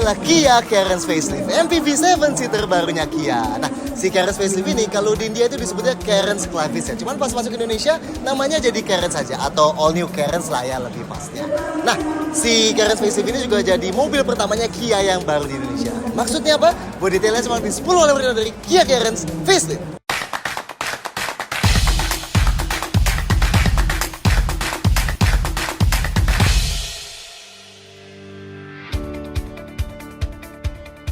adalah Kia Carens Facelift, MPV 7-seater barunya Kia. Nah, si Carens Facelift ini kalau di India itu disebutnya Carens Clavis ya. Cuman pas masuk Indonesia namanya jadi Carens saja atau All New Carens lah ya lebih pasnya. Nah, si Carens Facelift ini juga jadi mobil pertamanya Kia yang baru di Indonesia. Maksudnya apa? Buat detailnya cuma di 10 oleh dari Kia Carens Facelift.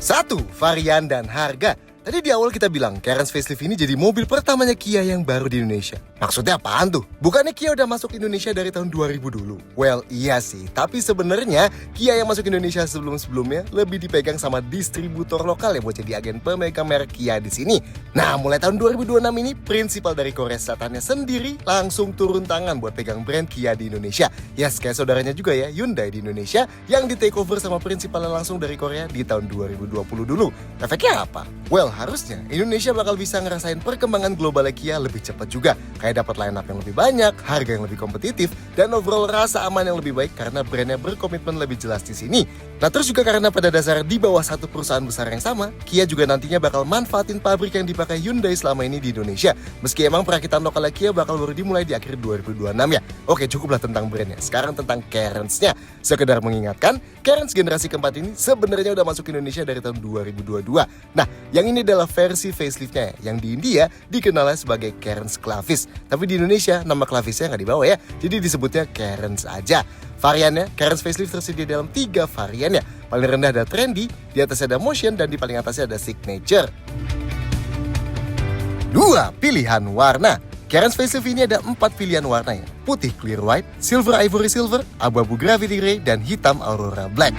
Satu, varian dan harga. Tadi di awal kita bilang Carens Facelift ini jadi mobil pertamanya Kia yang baru di Indonesia. Maksudnya apaan tuh? Bukannya Kia udah masuk Indonesia dari tahun 2000 dulu? Well, iya sih. Tapi sebenarnya Kia yang masuk Indonesia sebelum-sebelumnya lebih dipegang sama distributor lokal yang buat jadi agen pemegang merek Kia di sini. Nah, mulai tahun 2026 ini, prinsipal dari Korea Selatannya sendiri langsung turun tangan buat pegang brand Kia di Indonesia. Yes, kayak saudaranya juga ya, Hyundai di Indonesia yang di take over sama prinsipalnya langsung dari Korea di tahun 2020 dulu. Efeknya apa? Well, harusnya Indonesia bakal bisa ngerasain perkembangan globalnya Kia lebih cepat juga. Kayak dapat line up yang lebih banyak, harga yang lebih kompetitif, dan overall rasa aman yang lebih baik karena brandnya berkomitmen lebih jelas di sini. Nah, terus juga karena pada dasar di bawah satu perusahaan besar yang sama, Kia juga nantinya bakal manfaatin pabrik yang dipakai Hyundai selama ini di Indonesia. Meski emang perakitan lokalnya Kia bakal baru dimulai di akhir 2026 ya. Oke, cukuplah tentang brandnya. Sekarang tentang Carens-nya. Sekedar mengingatkan, Carens generasi keempat ini sebenarnya udah masuk Indonesia dari tahun 2022. Nah, yang ini adalah versi faceliftnya ya, yang di India dikenalnya sebagai Carens Clavis. Tapi di Indonesia nama Clavisnya nggak dibawa ya, jadi disebutnya Carens aja. Variannya, Carens Facelift tersedia dalam 3 varian ya. Paling rendah ada Trendy, di atasnya ada Motion, dan di paling atasnya ada Signature. 2. Pilihan warna. Carens Facelift ini ada 4 pilihan warna ya. Putih Clear White, Silver Ivory Silver, Abu-abu Gravity Gray, dan hitam Aurora Black.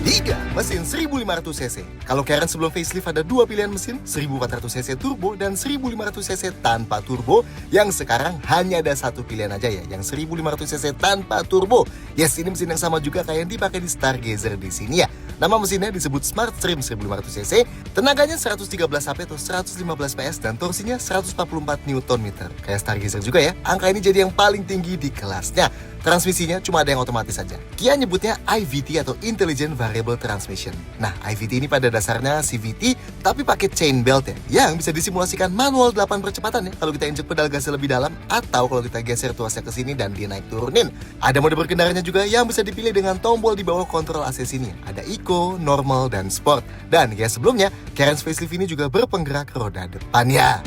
3. Mesin 1500cc. Kalau Carens sebelum facelift ada 2 pilihan mesin, 1400cc turbo dan 1500cc tanpa turbo. Yang sekarang hanya ada 1 pilihan aja ya, yang 1500cc tanpa turbo. Yes, ini mesin yang sama juga kayak yang dipakai di Stargazer di sini ya. Nama mesinnya disebut Smart Stream 1500cc, tenaganya 113 HP atau 115 PS dan torsinya 144 Nm. Kayak Stargazer juga ya, angka ini jadi yang paling tinggi di kelasnya. Transmisinya cuma ada yang otomatis saja. Kia nyebutnya IVT atau Intelligent Variable Transmission. Nah, IVT ini pada dasarnya CVT tapi pakai chain belt ya, yang bisa disimulasikan manual 8 percepatan ya kalau kita injek pedal gasnya lebih dalam atau kalau kita geser tuasnya ke sini dan dia naik turunin. Ada mode berkendaranya juga yang bisa dipilih dengan tombol di bawah kontrol AC sini. Ada Eco, Normal, dan Sport. Dan kayak sebelumnya, Carens Facelift ini juga berpenggerak roda depannya.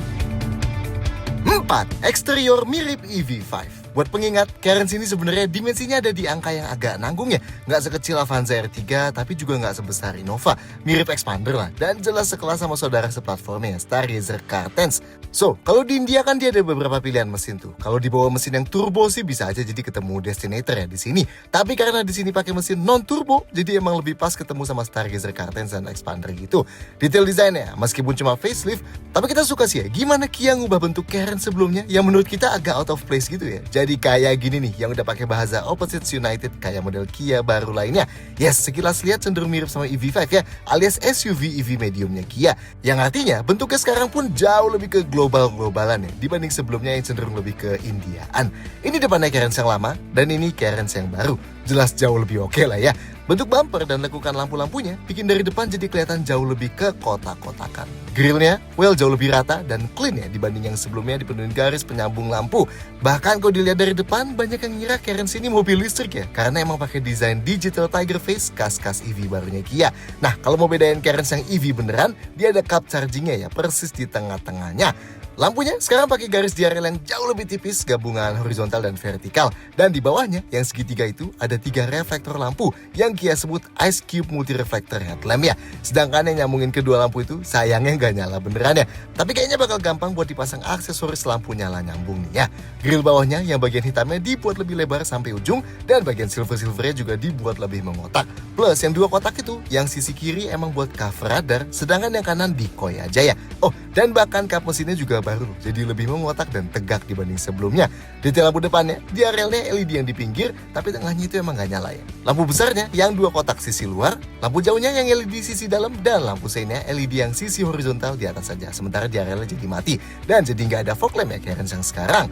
4. Eksterior mirip EV5. Buat pengingat, Carens ini sebenarnya dimensinya ada di angka yang agak nanggung ya. Nggak sekecil Avanza R3, tapi juga nggak sebesar Innova. Mirip Expander lah, dan jelas sekelas sama saudara seplatformnya, Stargazer Car-Tense. So, kalau di India kan dia ada beberapa pilihan mesin tuh. Kalau di bawah mesin yang turbo sih bisa aja jadi ketemu Destinator ya di sini. Tapi karena di sini pakai mesin non-turbo, jadi emang lebih pas ketemu sama Stargazer Car-Tense dan Expander gitu. Detail desainnya, meskipun cuma facelift, tapi kita suka sih ya, gimana Kia ngubah bentuk Carens sebelumnya yang menurut kita agak out of place gitu ya. Jadi kayak gini nih, yang udah pakai bahasa Opposites United kayak model Kia baru lainnya. Yes, sekilas lihat cenderung mirip sama EV5 ya, alias SUV EV mediumnya Kia. Yang artinya bentuknya sekarang pun jauh lebih ke global-globalan ya, dibanding sebelumnya yang cenderung lebih ke Indiaan. Ini depannya Carens yang lama, dan ini Carens yang baru. Jelas jauh lebih oke lah ya. Bentuk bumper dan lekukan lampu-lampunya bikin dari depan jadi kelihatan jauh lebih ke kotak-kotakan. Grillnya, well, jauh lebih rata dan clean ya dibanding yang sebelumnya dipenuhi garis penyambung lampu. Bahkan kalau dilihat dari depan, banyak yang ngira Carens ini mobil listrik ya, karena emang pakai desain Digital Tiger Face khas-khas EV barunya Kia. Nah, kalau mau bedain Carens yang EV beneran, dia ada cup chargingnya ya, persis di tengah-tengahnya. Lampunya sekarang pakai garis diarel yang jauh lebih tipis, gabungan horizontal dan vertikal. Dan di bawahnya, yang segitiga itu, ada 3 reflektor lampu yang Kia sebut Ice Cube Multi Reflector Headlamp ya. Sedangkan yang nyambungin kedua lampu itu sayangnya nggak nyala beneran ya. Tapi kayaknya bakal gampang buat dipasang aksesoris lampu nyala nyambung nih ya. Grill bawahnya yang bagian hitamnya dibuat lebih lebar sampai ujung, dan bagian silver-silvernya juga dibuat lebih mengotak. Plus yang 2 kotak itu, yang sisi kiri emang buat cover radar, sedangkan yang kanan decoy aja ya. Oh, dan bahkan kap mesinnya juga baru, jadi lebih mengotak dan tegak dibanding sebelumnya. Detail lampu depannya, diarelnya LED yang di pinggir, tapi tengahnya itu emang gak nyala ya. Lampu besarnya yang 2 kotak sisi luar, lampu jauhnya yang LED sisi dalam, dan lampu seinnya LED yang sisi horizontal di atas saja. Sementara diarelnya jadi mati, dan jadi gak ada fog lamp ya Carens yang sekarang.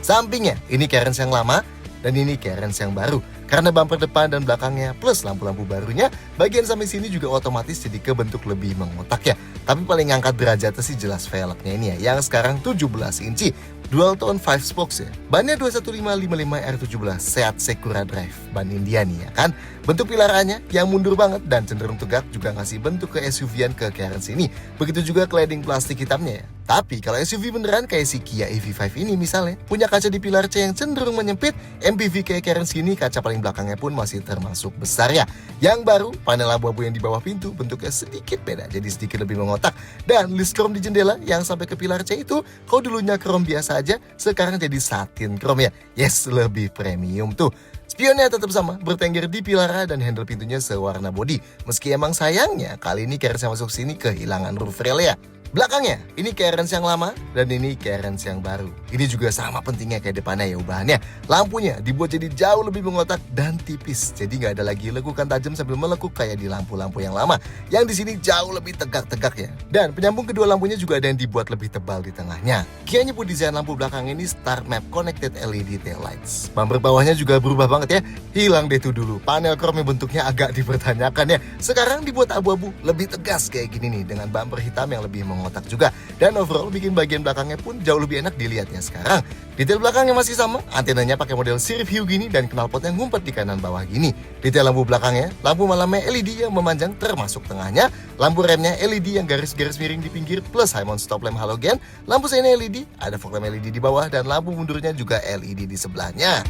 Sampingnya, ini Carens yang lama. Dan ini Cairns yang baru. Karena bumper depan dan belakangnya plus lampu-lampu barunya, bagian sampai sini juga otomatis jadi kebentuk lebih mengotak ya. Tapi paling ngangkat derajatnya sih jelas velgnya ini ya, yang sekarang 17 inci. Dual tone 5 spokes ya. Bannya 21555 R17 Seat Secura Drive, ban India nih ya kan. Bentuk pilarannya yang mundur banget dan cenderung tegak juga ngasih bentuk ke SUV-an ke Cairns ini. Begitu juga cladding plastik hitamnya ya. Tapi kalau SUV beneran kayak si Kia EV5 ini misalnya, punya kaca di pilar C yang cenderung menyempit, MPV kayak Cairns ini kaca paling belakangnya pun masih termasuk besar ya. Yang baru, panel abu-abu yang di bawah pintu bentuknya sedikit beda, jadi sedikit lebih mengotak. Dan list chrome di jendela yang sampai ke pilar C itu, kalau dulunya chrome biasa aja, sekarang jadi satin chrome ya. Yes, lebih premium tuh. Spionnya tetap sama, bertengger di pilar A dan handle pintunya sewarna body. Meski emang sayangnya, kali ini Cairns yang masuk sini kehilangan roof rail ya. Belakangnya, ini Cairns yang lama dan ini Cairns yang baru. Ini juga sama pentingnya kayak depannya ya ubahannya. Lampunya dibuat jadi jauh lebih mengotak dan tipis. Jadi nggak ada lagi lekukan tajam sambil melekuk kayak di lampu-lampu yang lama. Yang di sini jauh lebih tegak-tegak ya. Dan penyambung kedua lampunya juga ada yang dibuat lebih tebal di tengahnya. Kia nyebut desain lampu belakang ini Star Map Connected LED Tail Lights. Bumper bawahnya juga berubah banget ya. Hilang deh tuh dulu. Panel chrome bentuknya agak dipertanyakan ya. Sekarang dibuat abu-abu, lebih tegas kayak gini nih dengan bumper hitam yang lebih mengotak juga. Dan overall bikin bagian belakangnya pun jauh lebih enak dilihat ya sekarang. Detail belakangnya masih sama, antenanya pakai model sirip hiu gini dan knalpot yang ngumpet di kanan bawah gini. Detail lampu belakangnya, lampu malamnya LED yang memanjang termasuk tengahnya, lampu remnya LED yang garis-garis miring di pinggir plus high mount stop lamp halogen, lampu seinnya LED, ada fog lamp LED di bawah dan lampu mundurnya juga LED di sebelahnya.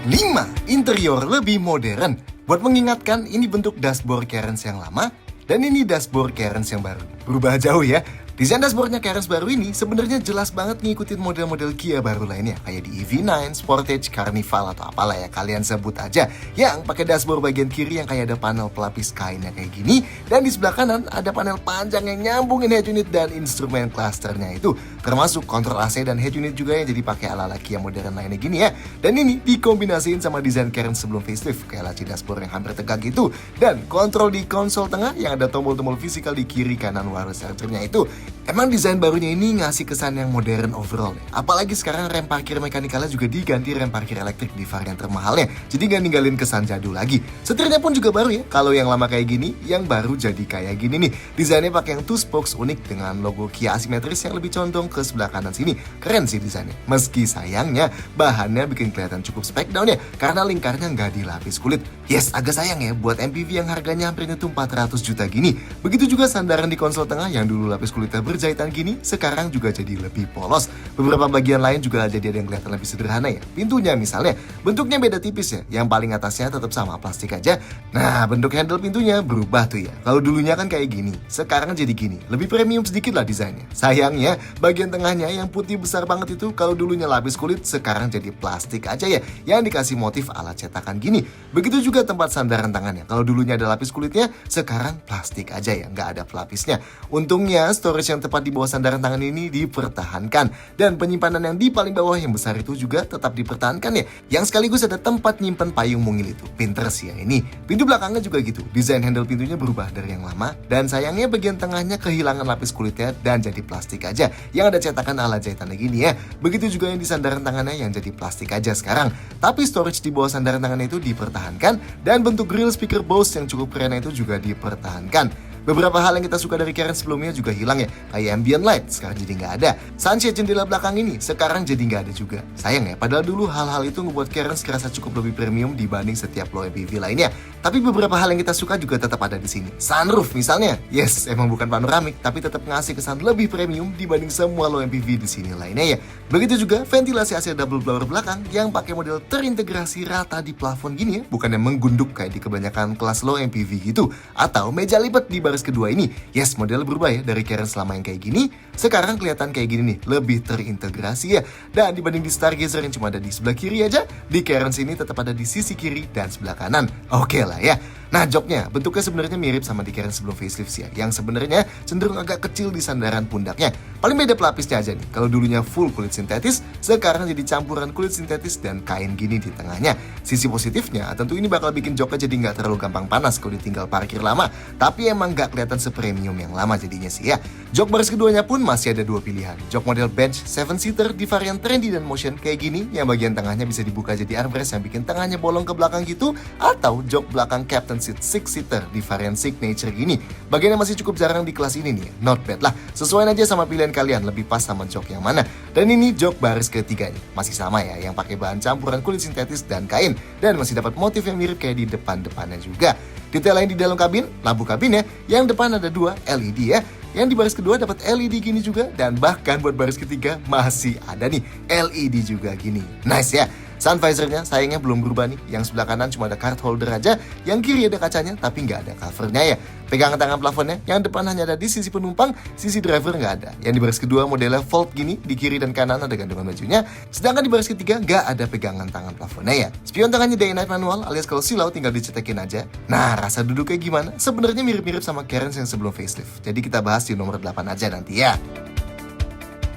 5. Interior lebih modern. Buat mengingatkan, ini bentuk dashboard Cairns yang lama dan ini dashboard Cairns yang baru. Berubah jauh ya. Desain dashboardnya Cairns baru ini sebenarnya jelas banget ngikutin model-model Kia baru lainnya, kayak di EV9, Sportage, Carnival atau apalah ya kalian sebut aja, yang pakai dashboard bagian kiri yang kayak ada panel pelapis kainnya kayak gini, dan di sebelah kanan ada panel panjang yang nyambungin head unit dan instrumen clusternya itu, termasuk kontrol AC dan head unit juga yang jadi pakai ala-ala Kia modern lainnya gini ya. Dan ini dikombinasiin sama desain Cairns sebelum facelift, kayak laci dashboard yang hampir tegak gitu, dan kontrol di konsol tengah yang ada tombol-tombol fisikal di kiri kanan wireless chargernya itu. Emang desain barunya ini ngasih kesan yang modern overall ya. Apalagi sekarang rem parkir mekanikalnya juga diganti rem parkir elektrik di varian termahalnya, jadi gak ninggalin kesan jadul lagi. Setirnya pun juga baru ya. Kalau yang lama kayak gini, yang baru jadi kayak gini nih. Desainnya pakai yang two spokes unik dengan logo Kia asimetris yang lebih condong ke sebelah kanan sini. Keren sih desainnya. Meski sayangnya bahannya bikin kelihatan cukup spek down ya, karena lingkarnya nggak dilapis kulit. Yes, agak sayang ya buat MPV yang harganya hampir nyentuh 400 juta gini. Begitu juga sandaran di konsol tengah yang dulu lapis kulitnya berjahitan gini, sekarang juga jadi lebih polos. Beberapa bagian lain juga jadi ada yang kelihatan lebih sederhana ya. Pintunya misalnya, bentuknya beda tipis ya. Yang paling atasnya tetap sama plastik aja. Nah, bentuk handle pintunya berubah tuh ya. Kalau dulunya kan kayak gini, sekarang jadi gini. Lebih premium sedikit lah desainnya. Sayangnya, bagian tengahnya yang putih besar banget itu kalau dulunya lapis kulit, sekarang jadi plastik aja ya. Yang dikasih motif ala cetakan gini. Begitu juga tempat sandaran tangannya. Kalau dulunya ada lapis kulitnya, sekarang plastik aja ya, nggak ada pelapisnya. Untungnya, storage yang tepat di bawah sandaran tangan ini dipertahankan. Dan penyimpanan yang di paling bawah yang besar itu juga tetap dipertahankan ya. Yang sekaligus ada tempat nyimpen payung mungil itu. Pinter sih ya ini. Pintu belakangnya juga gitu. Desain handle pintunya berubah dari yang lama. Dan sayangnya bagian tengahnya kehilangan lapis kulitnya dan jadi plastik aja. Yang ada cetakan ala jahitannya gini ya. Begitu juga yang di sandaran tangannya yang jadi plastik aja sekarang. Tapi storage di bawah sandaran tangannya itu dipertahankan. Dan bentuk grill speaker Bose yang cukup keren itu juga dipertahankan. Beberapa hal yang kita suka dari Cairns sebelumnya juga hilang ya, kayak ambient light sekarang jadi nggak ada. Sunshade jendela belakang ini sekarang jadi nggak ada juga. Sayang ya, padahal dulu hal-hal itu ngebuat Cairns kerasa cukup lebih premium dibanding setiap low MPV lainnya. Tapi beberapa hal yang kita suka juga tetap ada di sini. Sunroof misalnya, yes emang bukan panoramik, tapi tetap ngasih kesan lebih premium dibanding semua low MPV di sini lainnya ya. Begitu juga ventilasi AC double blower belakang yang pakai model terintegrasi rata di plafon gini ya, bukan yang menggunduk kayak di kebanyakan kelas low MPV gitu. Atau meja lipat di baris kedua ini, yes model berubah ya dari Cairns selama yang kayak gini, sekarang kelihatan kayak gini nih, lebih terintegrasi ya. Dan dibanding di Stargazer yang cuma ada di sebelah kiri aja, di Cairns ini tetap ada di sisi kiri dan sebelah kanan. Oke lah ya. Nah joknya bentuknya sebenarnya mirip sama di Cairns sebelum facelift ya, yang sebenarnya cenderung agak kecil di sandaran pundaknya. Paling beda pelapisnya aja nih. Kalau dulunya full kulit sintetis, sekarang jadi campuran kulit sintetis dan kain gini di tengahnya. Sisi positifnya, tentu ini bakal bikin joknya jadi nggak terlalu gampang panas kalau ditinggal parkir lama. Tapi emang nggak kelihatan sepremium yang lama jadinya sih ya. Jok baris keduanya pun masih ada dua pilihan. Jok model bench 7-seater di varian trendy dan motion kayak gini, yang bagian tengahnya bisa dibuka jadi armrest yang bikin tengahnya bolong ke belakang gitu. Atau jok belakang captain seat 6-seater di varian signature gini. Bagiannya masih cukup jarang di kelas ini nih, not bad lah. Sesuai aja sama pilihan kalian, lebih pas sama jok yang mana. Dan ini jok baris ketiganya, masih sama ya, yang pakai bahan campuran kulit sintetis dan kain. Dan masih dapat motif yang mirip kayak di depan-depannya juga. Detail lain di dalam kabin, lampu kabinnya, yang depan ada 2 LED ya. Yang di baris kedua dapat LED gini juga, dan bahkan buat baris ketiga masih ada nih LED juga gini. Nice ya. Sun visornya sayangnya belum berubah nih. Yang sebelah kanan cuma ada card holder aja, yang kiri ada kacanya tapi nggak ada covernya ya. Pegangan tangan plafonnya, yang depan hanya ada di sisi penumpang, sisi driver nggak ada. Yang di baris kedua modelnya fold gini, di kiri dan kanan ada gantungan bajunya. Sedangkan di baris ketiga nggak ada pegangan tangan plafonnya ya. Spion tangannya day and night manual, alias kalau silau tinggal dicetekin aja. Nah, rasa duduknya gimana? Sebenarnya mirip-mirip sama Cairns yang sebelum facelift. Jadi kita bahas di nomor 8 aja nanti ya.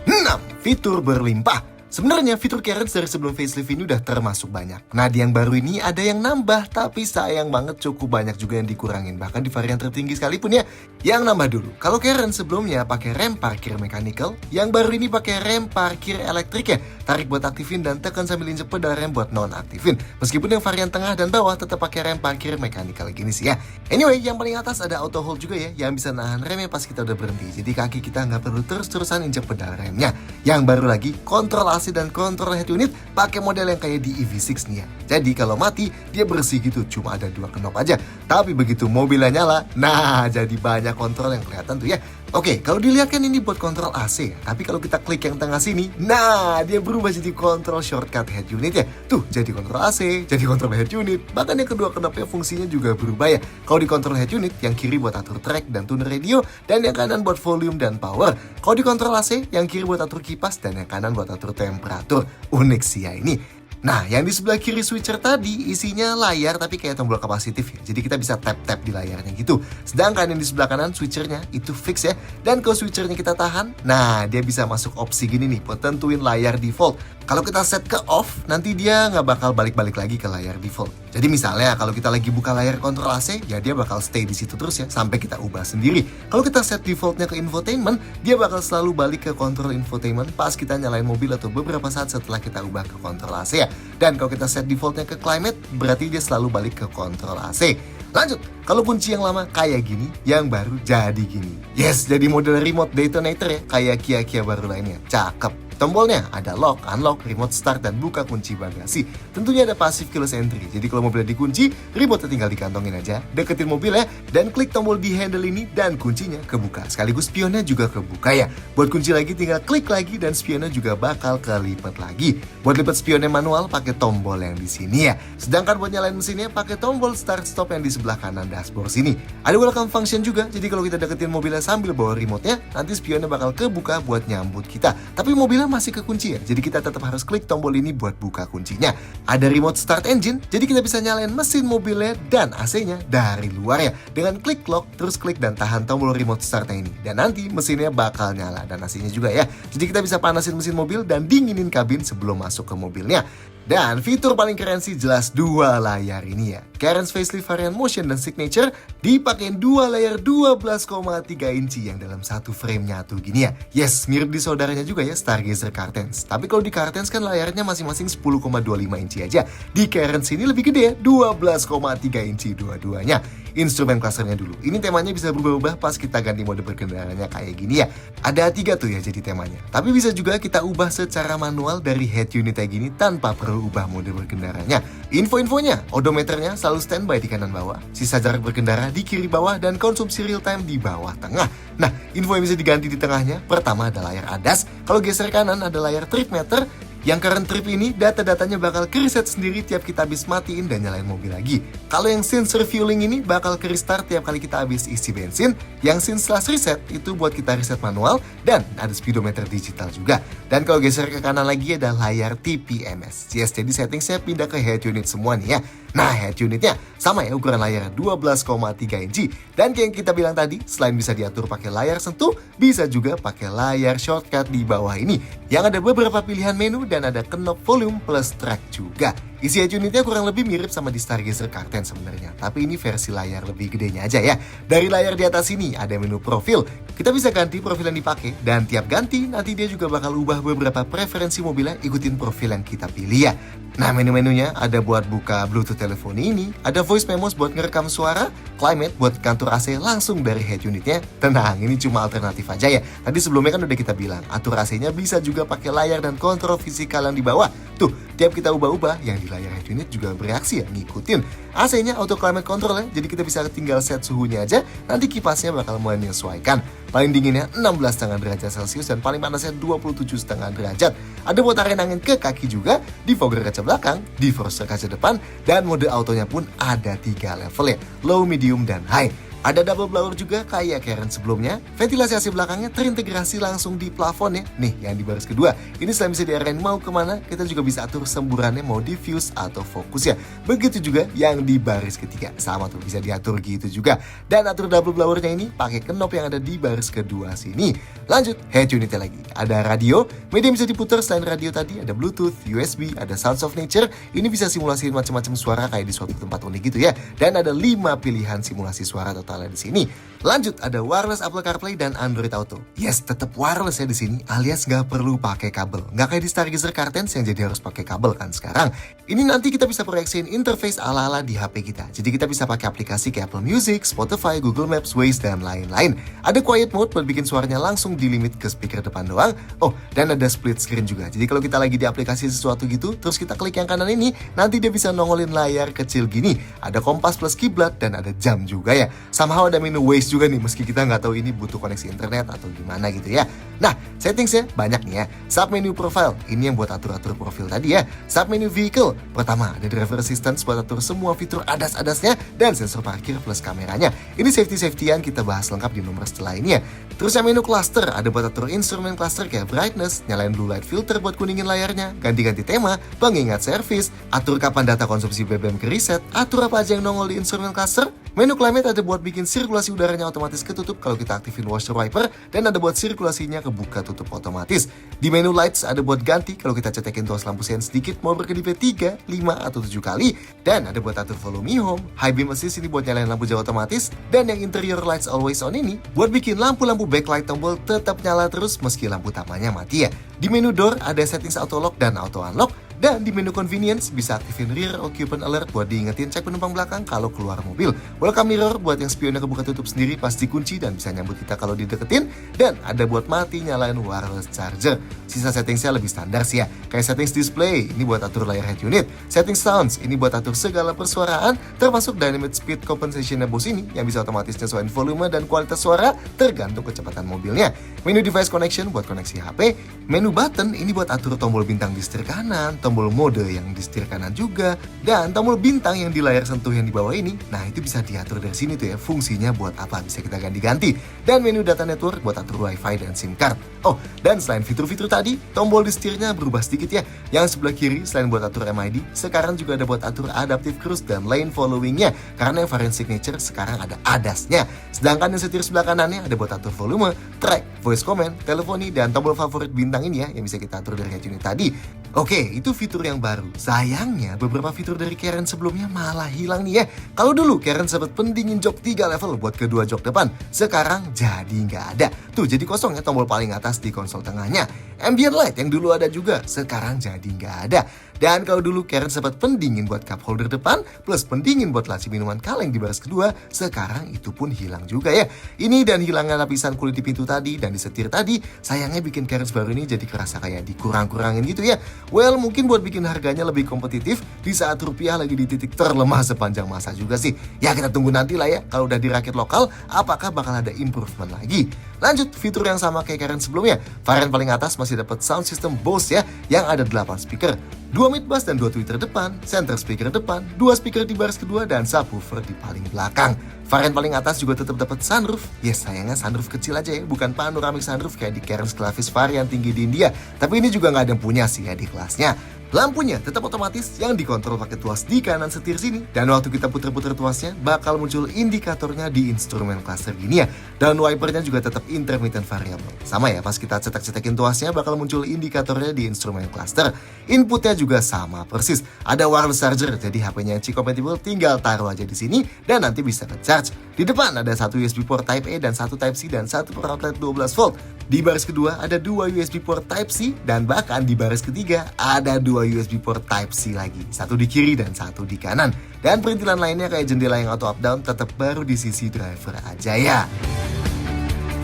6. Fitur berlimpah. Sebenarnya fitur Cairns dari sebelum facelift ini udah termasuk banyak. Nah, di yang baru ini ada yang nambah, tapi sayang banget cukup banyak juga yang dikurangin. Bahkan di varian tertinggi sekalipun ya. Yang nambah dulu, kalau Cairns sebelumnya pakai rem parkir mechanical, yang baru ini pakai rem parkir elektrik ya. Tarik buat aktifin dan tekan sambil injek pedal rem buat non-aktifin. Meskipun yang varian tengah dan bawah tetap pakai rem parkir mechanical gini sih ya. Anyway, yang paling atas ada auto hold juga ya, yang bisa nahan remnya pas kita udah berhenti. Jadi kaki kita nggak perlu terus-terusan injek pedal remnya. Yang baru lagi, kontrol AC dan kontrol head unit pakai model yang kayak di EV6 nih ya. Jadi kalau mati, dia bersih gitu, cuma ada 2 knob aja. Tapi begitu mobilnya nyala, nah jadi banyak kontrol yang kelihatan tuh ya. Oke, kalau dilihat kan ini buat kontrol AC ya. Tapi kalau kita klik yang tengah sini, nah dia berubah jadi kontrol shortcut head unit ya. Tuh, jadi kontrol AC, jadi kontrol head unit. Bahkan yang kedua knopnya fungsinya juga berubah ya. Kalau di kontrol head unit, yang kiri buat atur track dan tuner radio, dan yang kanan buat volume dan power. Kalau di kontrol AC, yang kiri buat atur kipas, dan yang kanan buat atur temperatur. Unik sih ya ini. Nah, yang di sebelah kiri switcher tadi isinya layar tapi kayak tombol kapasitif ya. Jadi kita bisa tap-tap di layarnya gitu. Sedangkan yang di sebelah kanan switchernya itu fix ya. Dan kalau switchernya kita tahan, nah dia bisa masuk opsi gini nih buat tentuin layar default. Kalau kita set ke off, nanti dia nggak bakal balik-balik lagi ke layar default. Jadi misalnya kalau kita lagi buka layar kontrol AC, ya dia bakal stay di situ terus ya sampai kita ubah sendiri. Kalau kita set defaultnya ke infotainment, dia bakal selalu balik ke kontrol infotainment pas kita nyalain mobil atau beberapa saat setelah kita ubah ke kontrol AC ya. Dan kalau kita set defaultnya ke climate, berarti dia selalu balik ke kontrol AC. Lanjut, kalau kunci yang lama kayak gini, yang baru jadi gini. Yes, jadi model remote detonator ya, kayak Kia baru lainnya. Cakep. Tombolnya ada lock, unlock, remote start, dan buka kunci bagasi. Tentunya ada passive keyless entry. Jadi kalau mobilnya dikunci, remote tinggal dikantongin aja, deketin mobilnya, dan klik tombol di handle ini, dan kuncinya kebuka. Sekaligus spionnya juga kebuka ya. Buat kunci lagi tinggal klik lagi, dan spionnya juga bakal kelipat lagi. Buat lipat spionnya manual, pakai tombol yang di sini ya. Sedangkan buat nyalain mesinnya, pakai tombol start stop yang di sebelah kanan dashboard sini. Ada welcome function juga, jadi kalau kita deketin mobilnya sambil bawa remote-nya, nanti spionnya bakal kebuka buat nyambut kita. Tapi mobilnya masih kekunci ya, jadi kita tetap harus klik tombol ini buat buka kuncinya. Ada remote start engine, jadi kita bisa nyalain mesin mobilnya dan AC-nya dari luar ya. Dengan klik lock, terus klik dan tahan tombol remote start-nya ini. Dan nanti mesinnya bakal nyala dan AC-nya juga ya. Jadi kita bisa panasin mesin mobil dan dinginin kabin sebelum masuk ke mobilnya. Dan fitur paling keren sih jelas 2 layar ini ya. Cairns facelift varian motion dan signature dipakein 2 layar 12,3 inci yang dalam satu frame nyatu gini ya. Yes, mirip di saudaranya juga ya, Stargazer Cartens. Tapi kalau di Cartens kan layarnya masing-masing 10,25 inci aja. Di Cairns ini lebih gede ya, 12,3 inci dua-duanya. Instrumen clusternya dulu. Ini temanya bisa berubah-ubah pas kita ganti mode berkendaranya kayak gini ya. Ada 3 tuh ya jadi temanya. Tapi bisa juga kita ubah secara manual dari head unit kayak gini tanpa perlu ubah mode berkendaranya. Info-infonya, odometernya selalu standby di kanan bawah, sisa jarak berkendara di kiri bawah, dan konsumsi real time di bawah tengah. Nah, info yang bisa diganti di tengahnya, pertama ada layar ADAS, kalau geser kanan ada layar trip meter. Yang current trip ini, data-datanya bakal ke-reset sendiri tiap kita habis matiin dan nyalain mobil lagi. Kalau yang scene refueling ini bakal ke-restart tiap kali kita habis isi bensin. Yang scene slash reset itu buat kita reset manual, dan ada speedometer digital juga. Dan kalau geser ke kanan lagi ada layar TPMS. Yes, jadi setting saya pindah ke head unit semua nih ya. Nah, head unitnya sama ya, ukuran layar 12,3 inci. Dan kayak yang kita bilang tadi, selain bisa diatur pakai layar sentuh, bisa juga pakai layar shortcut di bawah ini, yang ada beberapa pilihan menu dan ada knob volume plus track juga. Isi head unitnya kurang lebih mirip sama di Stargazer Car10 sebenarnya, tapi ini versi layar lebih gedenya aja ya. Dari layar di atas ini ada menu profil. Kita bisa ganti profil yang dipakai, dan tiap ganti nanti dia juga bakal ubah beberapa preferensi mobilnya ikutin profil yang kita pilih ya. Nah, menu-menunya ada buat buka Bluetooth teleponi ini, ada voice memos buat ngerekam suara, climate buat kantor AC langsung dari head unitnya. Tenang, ini cuma alternatif aja ya. Tadi sebelumnya kan udah kita bilang, atur AC-nya bisa juga pakai layar dan kontrol fisikal yang di bawah. Tuh, tiap kita ubah-ubah, yang di layar head unit juga bereaksi ya, ngikutin. AC-nya auto climate control ya, jadi kita bisa tinggal set suhunya aja, nanti kipasnya bakal menyesuaikan. Paling dinginnya 16,5 derajat Celcius dan paling panasnya 27,5 derajat. Ada buat tarik angin ke kaki juga, defogger kaca belakang, defroster kaca depan, dan mode autonya pun ada 3 level ya, low, medium, dan high. Ada double blower juga kayak Karen sebelumnya. Ventilasi AC belakangnya terintegrasi langsung di plafon ya. Nih yang di baris kedua. Ini selain bisa diarahin mau kemana, kita juga bisa atur semburannya mau diffuse atau fokus ya. Begitu juga yang di baris ketiga. Sama tuh bisa diatur gitu juga. Dan atur double blowernya ini pakai knob yang ada di baris kedua sini. Lanjut, head unitnya lagi. Ada radio, media bisa diputar selain radio tadi. Ada Bluetooth, USB, ada Sounds of Nature. Ini bisa simulasi macam-macam suara kayak di suatu tempat unik gitu ya. Dan ada 5 pilihan simulasi suara totalnya di sini. Lanjut, ada wireless Apple CarPlay dan Android Auto. Yes, tetap wireless ya di sini, alias nggak perlu pakai kabel. Nggak kayak di Stargazer Car10 yang jadi harus pakai kabel kan sekarang. Ini nanti kita bisa proyeksiin interface ala-ala di HP kita. Jadi kita bisa pakai aplikasi kayak Apple Music, Spotify, Google Maps, Waze, dan lain-lain. Ada quiet mode buat bikin suaranya langsung di limit ke speaker depan doang. Oh, dan ada split screen juga. Jadi kalau kita lagi di aplikasi sesuatu gitu, terus kita klik yang kanan ini, nanti dia bisa nongolin layar kecil gini. Ada kompas plus kiblat dan ada jam juga ya. Somehow ada menu Waze juga nih, meski kita nggak tahu ini butuh koneksi internet atau gimana gitu ya. Nah, settingsnya banyak nih ya. Submenu profile, ini yang buat atur-atur profil tadi ya. Submenu vehicle, pertama ada driver assistance buat atur semua fitur adas-adasnya dan sensor parkir plus kameranya. Ini safety-safetyan kita bahas lengkap di nomor setelah ini ya. Terus yang menu cluster, ada buat atur instrumen cluster kayak brightness, nyalain blue light filter buat kuningin layarnya, ganti-ganti tema, pengingat servis, atur kapan data konsumsi BBM ke reset, atur apa aja yang nongol di instrumen cluster. Menu climate ada buat bikin sirkulasi udaranya otomatis ketutup kalau kita aktifin washer wiper, dan ada buat sirkulasinya kebuka tutup otomatis. Di menu lights ada buat ganti kalau kita cetekin tuas lampu sen sedikit mau berkedip 3, 5, atau 7 kali. Dan ada buat atur volume home, high beam assist ini buat nyalain lampu jauh otomatis, dan yang interior lights always on ini buat bikin lampu-lampu backlight tombol tetap nyala terus meski lampu utamanya mati ya. Di menu door ada settings auto lock dan auto unlock. Dan di menu convenience bisa aktifin rear occupant alert buat diingetin cek penumpang belakang kalau keluar mobil. Welcome mirror buat yang spionnya kebuka tutup sendiri pas dikunci dan bisa nyambut kita kalau dideketin. Dan ada buat mati nyalain wireless charger. Sisa settingsnya lebih standar sih ya. Kayak settings display, ini buat atur layar head unit. Settings sounds, ini buat atur segala persuaraan, termasuk dynamic speed compensation bus ini yang bisa otomatis nyesuaiin volume dan kualitas suara tergantung kecepatan mobilnya. Menu device connection buat koneksi HP. Menu button ini buat atur tombol bintang di setir kanan, tombol mode yang di setir kanan juga, dan tombol bintang yang di layar sentuh yang di bawah ini. Nah, itu bisa diatur dari sini tuh ya, fungsinya buat apa bisa kita ganti-ganti. Dan menu data network buat atur wifi dan sim card. Oh, dan selain fitur-fitur tadi, tombol di setirnya berubah sedikit ya. Yang sebelah kiri selain buat atur MID, sekarang juga ada buat atur adaptive cruise dan lane followingnya, karena yang variant signature sekarang ada ADAS-nya. Sedangkan yang setir sebelah kanannya ada buat atur volume, track, voice command, teleponi, dan tombol favorit bintang ini ya, yang bisa kita atur dari head unit tadi. Oke, itu fitur yang baru. Sayangnya beberapa fitur dari Karen sebelumnya malah hilang nih ya. Kalau dulu Karen sempat pendingin jok 3 level buat kedua jok depan, sekarang jadi nggak ada. Tuh jadi kosong ya tombol paling atas di konsol tengahnya. Ambient light yang dulu ada juga, sekarang jadi nggak ada. Dan kalau dulu Karen sempat pendingin buat cup holder depan plus pendingin buat laci minuman kaleng di baris kedua, sekarang itu pun hilang juga ya. Ini dan hilangnya lapisan kulit di pintu tadi dan di setir tadi, sayangnya bikin Karen baru ini jadi kerasa kayak dikurang-kurangin gitu ya. Well, mungkin buat bikin harganya lebih kompetitif di saat rupiah lagi di titik terlemah sepanjang masa juga sih. Ya kita tunggu nanti lah ya, kalau udah dirakit lokal, apakah bakal ada improvement lagi. Lanjut, fitur yang sama kayak Karen sebelumnya. Varian paling atas masih dapat sound system Bose ya, yang ada 8 speaker. 2 mid bass dan 2 tweeter depan, center speaker depan, 2 speaker di baris kedua, dan subwoofer di paling belakang. Varian paling atas juga tetap dapat sunroof. Yes, sayangnya sunroof kecil aja ya, bukan panoramic sunroof kayak di Karen's Clavis varian tinggi di India. Tapi ini juga nggak ada yang punya sih ya di kelasnya. Lampunya tetap otomatis yang dikontrol pakai tuas di kanan setir sini. Dan waktu kita puter-puter tuasnya bakal muncul indikatornya di instrumen cluster gini ya. Dan wipernya juga tetap intermittent variable. Sama ya, pas kita cetak-cetakin tuasnya bakal muncul indikatornya di instrumen cluster. Inputnya juga sama persis. Ada wireless charger, jadi HP-nya Qi compatible tinggal taruh aja di sini dan nanti bisa ke-charge. Di depan ada satu USB port Type A dan satu Type C dan satu power outlet 12 volt. Di baris kedua ada dua USB port Type C dan bahkan di baris ketiga ada dua USB port Type C lagi. Satu di kiri dan satu di kanan. Dan perintilan lainnya kayak jendela yang auto up down tetap baru di sisi driver aja ya.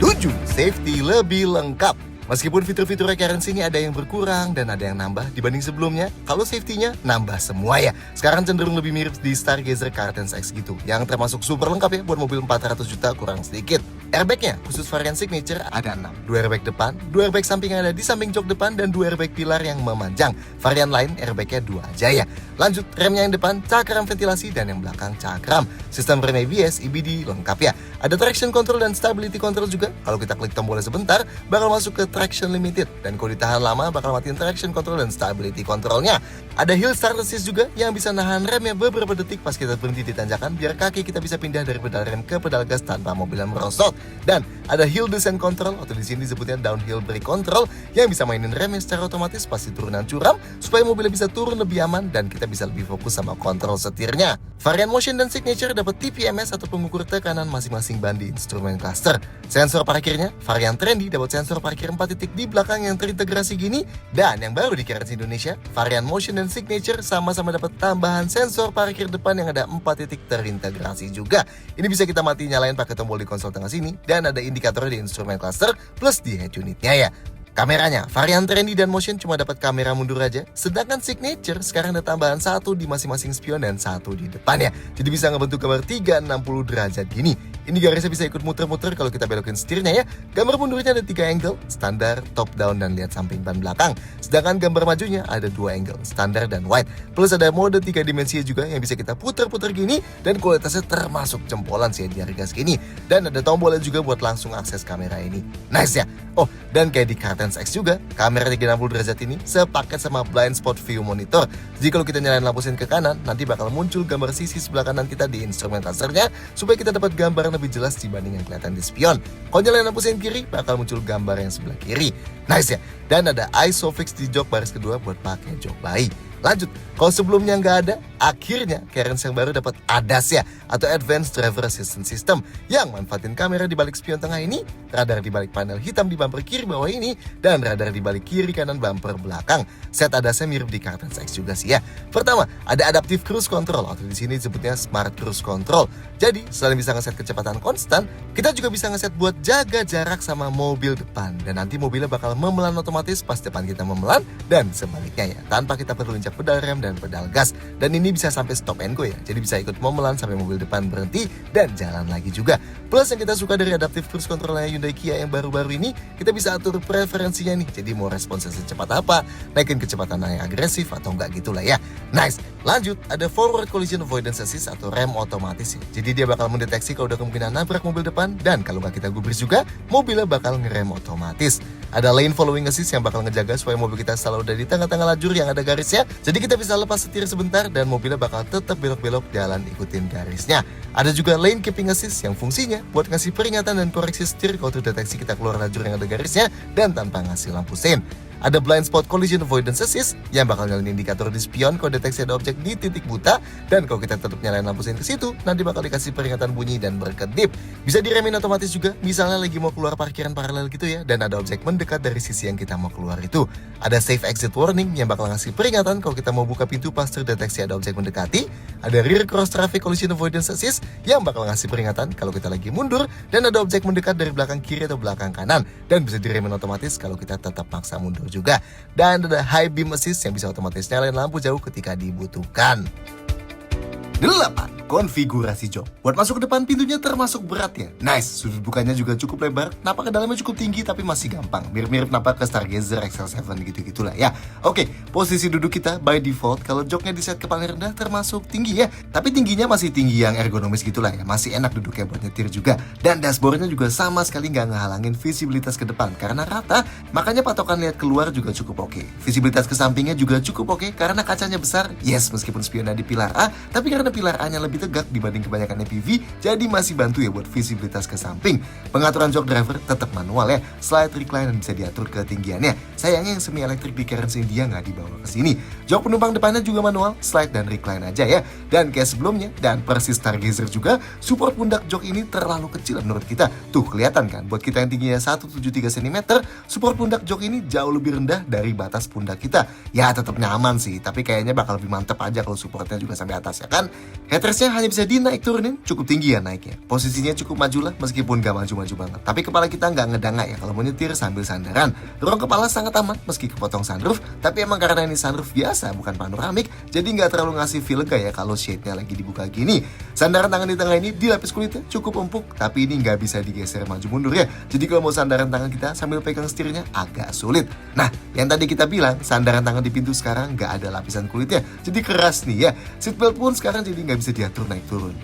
7. Safety lebih lengkap. Meskipun fitur-fiturnya currency ini ada yang berkurang dan ada yang nambah dibanding sebelumnya, kalau safety-nya nambah semua ya. Sekarang cenderung lebih mirip di Stargazer Cartens X gitu, yang termasuk super lengkap ya buat mobil 400 juta kurang sedikit. Airbagnya khusus varian Signature ada 6. 2 airbag depan, 2 airbag samping yang ada di samping jok depan, dan 2 airbag pilar yang memanjang. Varian lain airbagnya 2 aja ya. Lanjut, remnya yang depan cakram ventilasi dan yang belakang cakram. Sistem rem ABS, EBD lengkap ya. Ada traction control dan stability control juga. Kalau kita klik tombolnya sebentar, bakal masuk ke traction limited. Dan kalau ditahan lama, bakal matiin traction control dan stability controlnya. Ada hill start assist juga yang bisa nahan remnya beberapa detik pas kita berhenti di tanjakan, biar kaki kita bisa pindah dari pedal rem ke pedal gas tanpa mobilnya merosot. Dan ada hill descent control atau di sini disebutnya downhill brake control yang bisa mainin remnya secara otomatis pas di turunan curam supaya mobilnya bisa turun lebih aman dan kita bisa lebih fokus sama kontrol setirnya. Varian Motion dan Signature dapat TPMS atau pengukur tekanan masing-masing ban di instrumen cluster. Sensor parkirnya, varian Trendy dapat sensor parkir 4 titik di belakang yang terintegrasi gini, dan yang baru di Currency Indonesia, varian Motion dan Signature sama-sama dapat tambahan sensor parkir depan yang ada 4 titik terintegrasi juga. Ini bisa kita mati nyalain pakai tombol di konsol tengah sini, dan ada indikatornya di instrumen cluster plus di head unitnya ya. Kameranya, varian Trendy dan Motion cuma dapat kamera mundur aja, sedangkan Signature sekarang ada tambahan satu di masing-masing spion dan satu di depan ya. Jadi bisa ngebentuk gambar 360 derajat gini. Ini garisnya bisa ikut muter-muter kalau kita belokin setirnya ya. Gambar mundurnya ada 3 angle, standar, top down, dan lihat samping ban belakang. Sedangkan gambar majunya ada 2 angle, standar dan wide. Plus ada mode 3 dimensi juga yang bisa kita puter-puter gini, dan kualitasnya termasuk jempolan sih di harga segini. Dan ada tombolnya juga buat langsung akses kamera ini. Nice ya. Oh, dan kayak di Cartens X juga, kamera 360 derajat ini sepaket sama blind spot view monitor. Jadi kalau kita nyalain lampu sen ke kanan, nanti bakal muncul gambar sisi sebelah kanan kita di instrumen clusternya supaya kita dapat gambar lebih jelas dibanding yang kelihatan di spion. Kalau nyalain lampu sen kiri, bakal muncul gambar yang sebelah kiri. Nice ya. Dan ada ISOFIX di jok baris kedua buat pakai jok bayi. Lanjut, kalau sebelumnya nggak ada, akhirnya Currents yang baru dapat ADAS ya, atau Advanced Driver Assistance System, yang manfaatin kamera di balik spion tengah ini, radar di balik panel hitam di bumper kiri bawah ini, dan radar di balik kiri kanan bumper belakang. Set ADAS-nya mirip di Cartens X juga sih ya. Pertama, ada Adaptive Cruise Control, atau di sini disebutnya Smart Cruise Control. Jadi, selain bisa ngeset kecepatan konstan, kita juga bisa ngeset buat jaga jarak sama mobil depan. Dan nanti mobilnya bakal memelan otomatis pas depan kita memelan, dan sebaliknya ya, tanpa kita perlu injak pedal rem dan pedal gas. Dan ini bisa sampai stop and go ya, jadi bisa ikut memelan sampai mobil depan berhenti dan jalan lagi juga. Plus yang kita suka dari Adaptive Cruise Controlnya Hyundai Kia yang baru-baru ini, kita bisa atur preferensinya nih, jadi mau responsnya secepat apa, naikin kecepatan yang agresif atau enggak gitu lah ya. Nice. Lanjut, ada Forward Collision Avoidance Assist atau rem otomatis ya. Jadi dia bakal mendeteksi kalau udah kemungkinan nabrak mobil depan, dan kalau nggak kita gubris juga, mobilnya bakal ngerem otomatis. Ada Lane Following Assist yang bakal ngejaga supaya mobil kita selalu ada di tengah-tengah lajur yang ada garisnya. Jadi kita bisa lepas setir sebentar dan mobilnya bakal tetap belok-belok jalan ikutin garisnya. Ada juga Lane Keeping Assist yang fungsinya buat ngasih peringatan dan koreksi setir kalau terdeteksi kita keluar lajur yang ada garisnya dan tanpa ngasih lampu sein. Ada Blind Spot Collision Avoidance Assist yang bakal nyalain indikator di spion kalau deteksi ada objek di titik buta, dan kalau kita tetap nyalain lampu sein ke situ, nanti bakal dikasih peringatan bunyi dan berkedip. Bisa diremin otomatis juga, misalnya lagi mau keluar parkiran paralel gitu ya, dan ada objek mendekat dari sisi yang kita mau keluar itu. Ada Safe Exit Warning yang bakal ngasih peringatan kalau kita mau buka pintu pas terdeteksi ada objek mendekati. Ada Rear Cross Traffic Collision Avoidance Assist yang bakal ngasih peringatan kalau kita lagi mundur dan ada objek mendekat dari belakang kiri atau belakang kanan, dan bisa diremin otomatis kalau kita tetap maksa mundur juga. Dan ada High Beam Assist yang bisa otomatis nyalain lampu jauh ketika dibutuhkan. 8. Konfigurasi jok. Buat masuk ke depan pintunya termasuk berat ya. Nice, sudut bukanya juga cukup lebar. Napak ke dalamnya cukup tinggi tapi masih gampang. Mirip-mirip napak ke Stargazer XL7 gitu-gitulah ya. Oke, posisi duduk kita by default kalau joknya di set ke paling rendah termasuk tinggi ya. Tapi tingginya masih tinggi yang ergonomis gitulah ya. Masih enak duduknya buat nyetir juga. Dan dashboardnya juga sama sekali nggak ngehalangin visibilitas ke depan karena rata. Makanya patokan lihat keluar juga cukup oke. Visibilitas ke sampingnya juga cukup oke karena kacanya besar. Yes, meskipun spionnya di pilar A, tapi karena pilar A-nya lebih tegak dibanding kebanyakan MPV, jadi masih bantu ya buat visibilitas ke samping. Pengaturan jok driver tetap manual ya, slide recline dan bisa diatur ketinggiannya. Sayangnya yang semi elektrik di Cairns India nggak dibawa ke sini. Jok penumpang depannya juga manual, slide dan recline aja ya. Dan kayak sebelumnya, dan persis Stargazer juga, support pundak jok ini terlalu kecil menurut kita. Tuh kelihatan kan, buat kita yang tingginya 173 cm, support pundak jok ini jauh lebih rendah dari batas pundak kita. Ya tetap nyaman sih, tapi kayaknya bakal lebih mantep aja kalau supportnya juga sampai atas ya kan. Headrestnya hanya bisa dinaik turunin, cukup tinggi ya naiknya. Posisinya cukup maju lah meskipun gak maju-maju banget. Tapi kepala kita nggak ngedangak ya kalau mau nyetir sambil sandaran. Ruang kepala sangat aman meski kepotong sunroof, tapi emang karena ini sunroof biasa bukan panoramik, jadi nggak terlalu ngasih feel lega ya kalau shade-nya lagi dibuka gini. Sandaran tangan di tengah ini dilapis kulitnya cukup empuk, tapi ini nggak bisa digeser maju mundur ya. Jadi kalau mau sandaran tangan kita sambil pegang setirnya agak sulit. Nah, yang tadi kita bilang sandaran tangan di pintu sekarang nggak ada lapisan kulitnya, jadi keras nih ya. Seatbelt pun sekarang jadi nggak bisa diatur naik turun.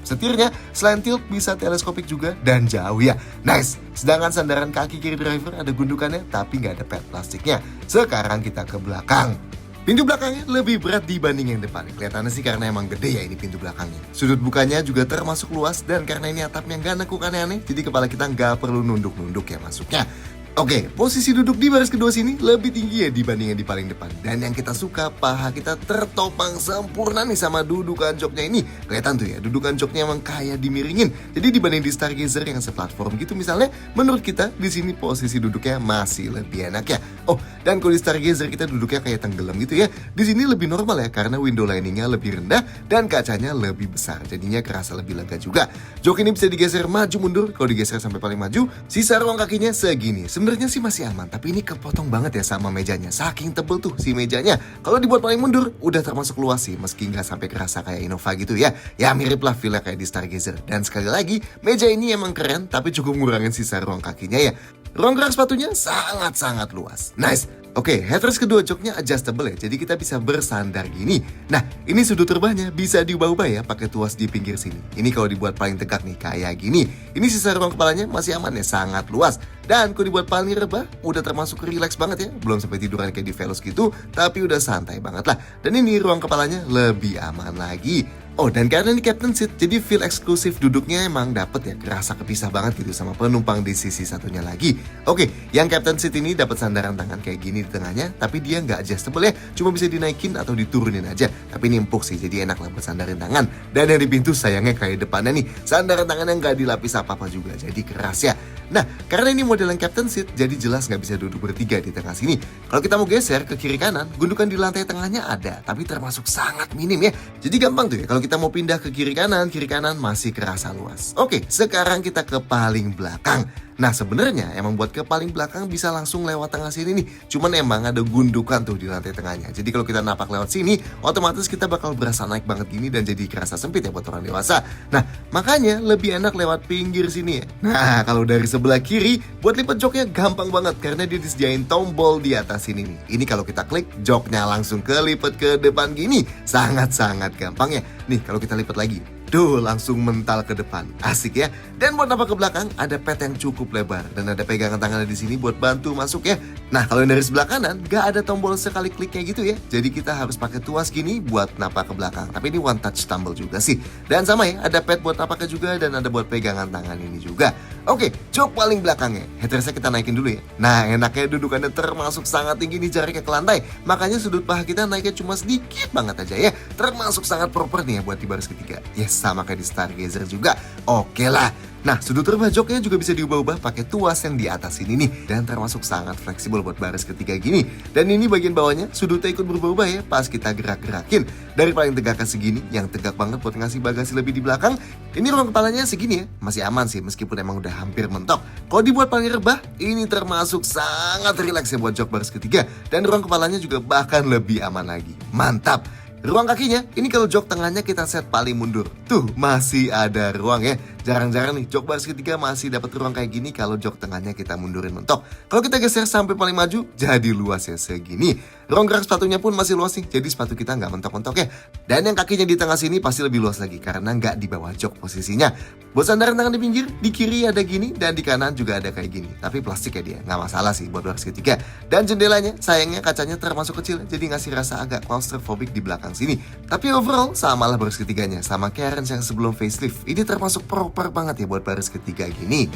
Setirnya selain tilt bisa teleskopik juga dan jauh ya. Nice. Sedangkan sandaran kaki kiri driver ada gundukannya tapi nggak ada pad plastiknya. Sekarang kita ke belakang. Pintu belakangnya lebih berat dibanding yang depan. Kelihatannya sih karena emang gede ya ini pintu belakangnya. Sudut bukanya juga termasuk luas dan karena ini atapnya nggak nekuk aneh-aneh, jadi kepala kita nggak perlu nunduk-nunduk ya masuknya. Oke, posisi duduk di baris kedua sini lebih tinggi ya dibanding yang di paling depan. Dan yang kita suka, paha kita tertopang sempurna nih sama dudukan joknya ini. Kelihatan tuh ya, dudukan joknya emang kayak dimiringin. Jadi dibanding di Stargazer yang seplatform gitu misalnya, menurut kita di sini posisi duduknya masih lebih enak ya. Oh, dan kalau di Stargazer kita duduknya kayak tenggelam gitu ya. Di sini lebih normal ya karena window liningnya lebih rendah dan kacanya lebih besar. Jadinya kerasa lebih lega juga. Jok ini bisa digeser maju mundur. Kalau digeser sampai paling maju, sisa ruang kakinya segini. Sebenarnya sih masih aman, tapi ini kepotong banget ya sama mejanya. Saking tebel tuh si mejanya. Kalau dibuat paling mundur, udah termasuk luas sih, meski nggak sampai kerasa kayak Innova gitu ya. Ya mirip lah feel kayak di Stargazer. Dan sekali lagi, meja ini emang keren, tapi cukup ngurangin sisa ruang kakinya ya. Ruang gerak sepatunya sangat-sangat luas. Nice. Oke, headrest kedua joknya adjustable ya, jadi kita bisa bersandar gini. Nah, ini sudut terbahnya bisa diubah-ubah ya pakai tuas di pinggir sini. Ini kalau dibuat paling tegak nih, kayak gini. Ini sisa ruang kepalanya masih aman ya, sangat luas. Dan kalau dibuat paling rebah, udah termasuk relax banget ya. Belum sampai tiduran kayak di Veloz gitu, tapi udah santai banget lah. Dan ini ruang kepalanya lebih aman lagi. Oh, dan karena ini captain seat, jadi feel eksklusif duduknya emang dapet ya, kerasa kepisah banget gitu sama penumpang di sisi satunya lagi. Oke, yang captain seat ini dapat sandaran tangan kayak gini di tengahnya, tapi dia nggak adjustable ya, cuma bisa dinaikin atau diturunin aja. Tapi ini empuk sih, jadi enak lah buat sandarin tangan. Dan yang di pintu sayangnya kayak depannya nih, sandaran tangannya nggak dilapis apa-apa juga, jadi keras ya. Nah, karena ini model yang captain seat, jadi jelas nggak bisa duduk bertiga di tengah sini. Kalau kita mau geser ke kiri kanan, gundukan di lantai tengahnya ada, tapi termasuk sangat minim ya. Jadi gampang tuh ya, kalau kita mau pindah ke kiri kanan masih kerasa luas. Oke, sekarang kita ke paling belakang. Nah sebenarnya emang buat ke paling belakang bisa langsung lewat tengah sini nih. Cuman emang ada gundukan tuh di lantai tengahnya. Jadi kalau kita napak lewat sini, otomatis kita bakal berasa naik banget gini dan jadi kerasa sempit ya buat orang dewasa. Nah makanya lebih enak lewat pinggir sini ya. Nah kalau dari sebelah kiri, buat lipat joknya gampang banget karena dia disediain tombol di atas sini nih. Ini kalau kita klik, joknya langsung kelipet ke depan gini. Sangat-sangat gampang ya. Nih kalau kita lipat lagi, tuh langsung mental ke depan. Asik ya. Dan buat napak ke belakang ada pad yang cukup lebar dan ada pegangan tangannya di sini buat bantu masuk ya. Nah, kalau yang dari sebelah kanan gak ada tombol sekali klik kayak gitu ya. Jadi kita harus pakai tuas gini buat napak ke belakang. Tapi ini one touch tumble juga sih. Dan sama ya, ada pad buat napaknya juga dan ada buat pegangan tangan ini juga. Oke, jok paling belakangnya. Headrestnya kita naikin dulu ya. Nah, enaknya dudukannya termasuk sangat tinggi nih jaraknya ke lantai. Makanya sudut paha kita naiknya cuma sedikit banget aja ya. Termasuk sangat proper nih ya buat di baris ketiga. Yes, sama kayak di Stargazer juga. Oke lah. Nah, sudut terbah joknya juga bisa diubah-ubah pakai tuas yang di atas ini nih. Dan termasuk sangat fleksibel buat baris ketiga gini. Dan ini bagian bawahnya sudutnya ikut berubah-ubah ya pas kita gerak-gerakin. Dari paling tegak ke segini, yang tegak banget buat ngasih bagasi lebih di belakang. Ini ruang kepalanya segini ya, masih aman sih meskipun emang udah hampir mentok. Kalau dibuat paling rebah, ini termasuk sangat rileks ya buat jok baris ketiga. Dan ruang kepalanya juga bahkan lebih aman lagi. Mantap! Ruang kakinya, ini kalau jok tengahnya kita set paling mundur. Tuh, masih ada ruang ya. Jarang-jarang nih, jok baris ketiga masih dapat ruang kayak gini kalau jok tengahnya kita mundurin mentok. Kalau kita geser sampai paling maju, jadi luas ya segini. Ruang gerak sepatunya pun masih luas nih, jadi sepatu kita nggak mentok-mentok ya. Dan yang kakinya di tengah sini pasti lebih luas lagi, karena nggak di bawah jok posisinya. Buat sandaran tangan di pinggir, di kiri ada gini, dan di kanan juga ada kayak gini. Tapi plastik ya dia, nggak masalah sih buat baris ketiga. Dan jendelanya, sayangnya kacanya termasuk kecil, jadi ngasih rasa agak claustrophobic di belakang sini. Tapi overall samalah baris ketiganya sama Cairns yang sebelum facelift. Ini termasuk proper banget ya buat baris ketiga gini.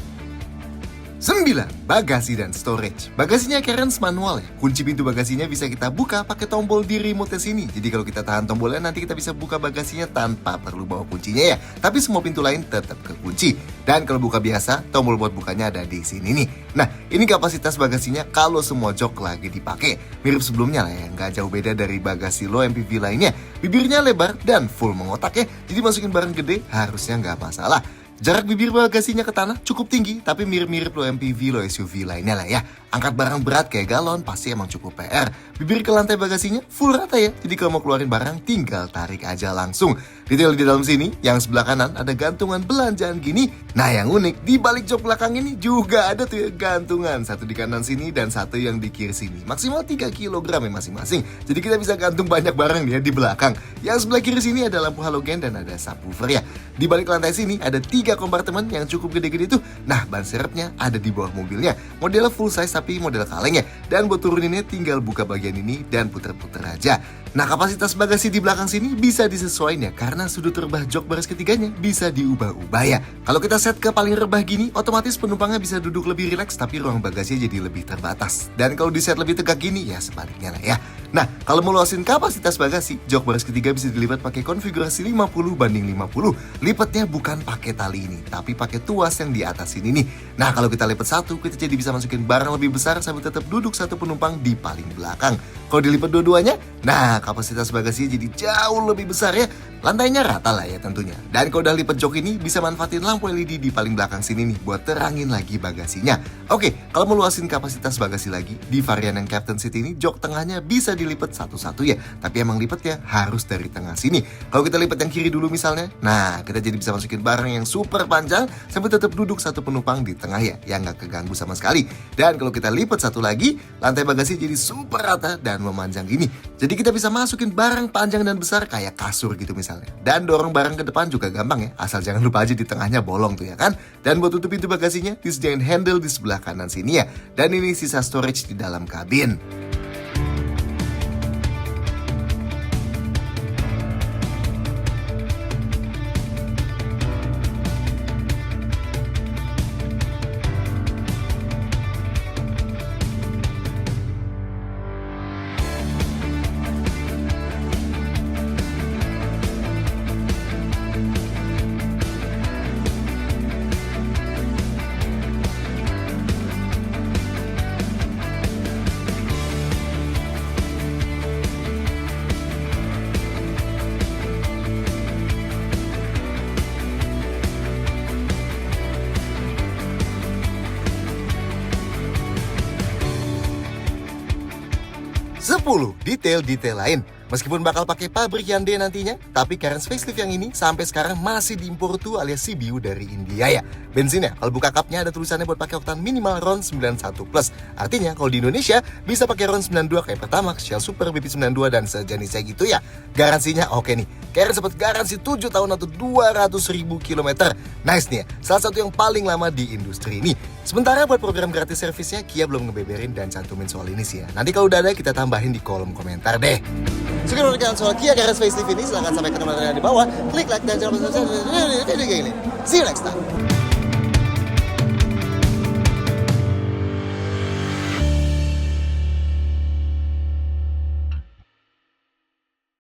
9. Bagasi dan storage. Bagasinya Cairns manual ya. Kunci pintu bagasinya bisa kita buka pakai tombol di remote sini. Jadi kalau kita tahan tombolnya nanti kita bisa buka bagasinya tanpa perlu bawa kuncinya ya. Tapi semua pintu lain tetap kekunci. Dan kalau buka biasa, tombol buat bukanya ada di sini nih. Nah, ini kapasitas bagasinya kalau semua jok lagi dipakai. Mirip sebelumnya lah ya, nggak jauh beda dari bagasi low MPV lainnya. Bibirnya lebar dan full mengotak ya. Jadi masukin barang gede harusnya nggak masalah. Jarak bibir bagasinya ke tanah cukup tinggi, tapi mirip-mirip low MPV, low SUV lainnya lah ya. Angkat barang berat kayak galon pasti emang cukup PR. Bibir ke lantai bagasinya full rata ya, jadi kalau mau keluarin barang tinggal tarik aja langsung. Detail di dalam sini, yang sebelah kanan ada gantungan belanjaan gini. Nah yang unik, di balik jok belakang ini juga ada tuh ya gantungan. Satu di kanan sini dan satu yang di kiri sini. Maksimal 3 kg ya masing-masing. Jadi kita bisa gantung banyak barang nih ya di belakang. Yang sebelah kiri sini ada lampu halogen dan ada subwoofer ya. Di balik lantai sini ada 3 kompartemen yang cukup gede-gede tuh. Nah ban serepnya ada di bawah mobilnya. Modelnya full size tapi model kaleng ya. Dan buat turuninnya tinggal buka bagian ini dan puter-puter aja. Nah kapasitas bagasi di belakang sini bisa disesuaikan ya, karena sudut rebah jok baris ketiganya bisa diubah-ubah ya. Kalau kita set ke paling rebah gini, otomatis penumpangnya bisa duduk lebih rileks tapi ruang bagasinya jadi lebih terbatas. Dan kalau di set lebih tegak gini ya sebaliknya lah ya. Nah kalau mau luasin kapasitas bagasi, jok baris ketiga bisa dilipat pakai konfigurasi 50/50. Lipatnya bukan pakai tali ini, tapi pakai tuas yang di atas ini nih. Nah kalau kita lipat satu, kita jadi bisa masukin barang lebih besar sambil tetap duduk satu penumpang di paling belakang. Kalau dilipat dua-duanya, nah kapasitas bagasinya jadi jauh lebih besar ya. Lantainya rata lah ya tentunya. Dan kalau udah lipat jok ini bisa manfaatin lampu LED di paling belakang sini nih buat terangin lagi bagasinya. Oke, kalau mau luasin kapasitas bagasi lagi, di varian yang Captain Seat ini jok tengahnya bisa dilipat satu-satu ya. Tapi emang lipatnya harus dari tengah sini. Kalau kita lipat yang kiri dulu misalnya, nah kita jadi bisa masukin barang yang super panjang sampai tetap duduk satu penumpang di tengah ya, yang nggak keganggu sama sekali. Dan kalau kita lipat satu lagi, lantai bagasi jadi super rata dan memanjang gini. Jadi kita bisa masukin barang panjang dan besar kayak kasur gitu misalnya. Dan dorong barang ke depan juga gampang ya, asal jangan lupa aja di tengahnya bolong tuh ya kan. Dan buat tutup pintu bagasinya disediain handle di sebelah kanan sini ya. Dan ini sisa storage di dalam kabin. 10. Detail-detail lain. Meskipun bakal pakai pabrik Hyundai nantinya, tapi Cairns facelift yang ini sampai sekarang masih diimpor tuh alias CBU dari India ya. Bensinnya, kalau buka kapnya ada tulisannya buat pakai oktan minimal RON 91+. Artinya kalau di Indonesia bisa pakai RON 92 kayak Pertamax, Shell Super, BP92 dan sejenisnya gitu ya. Garansinya oke nih. Cairns dapat garansi 7 tahun atau 200.000 km. Nice nih ya, salah satu yang paling lama di industri ini. Sementara buat program gratis servisnya, Kia belum ngebeberin dan cantumin soal ini sih ya. Nanti kalau udah ada kita tambahin di kolom komentar deh. Sekian menurut soal Kia Cairns facelift ini, silahkan sampai ke nomor yang di bawah, klik like dan jangan lupa subscribe. See you next time.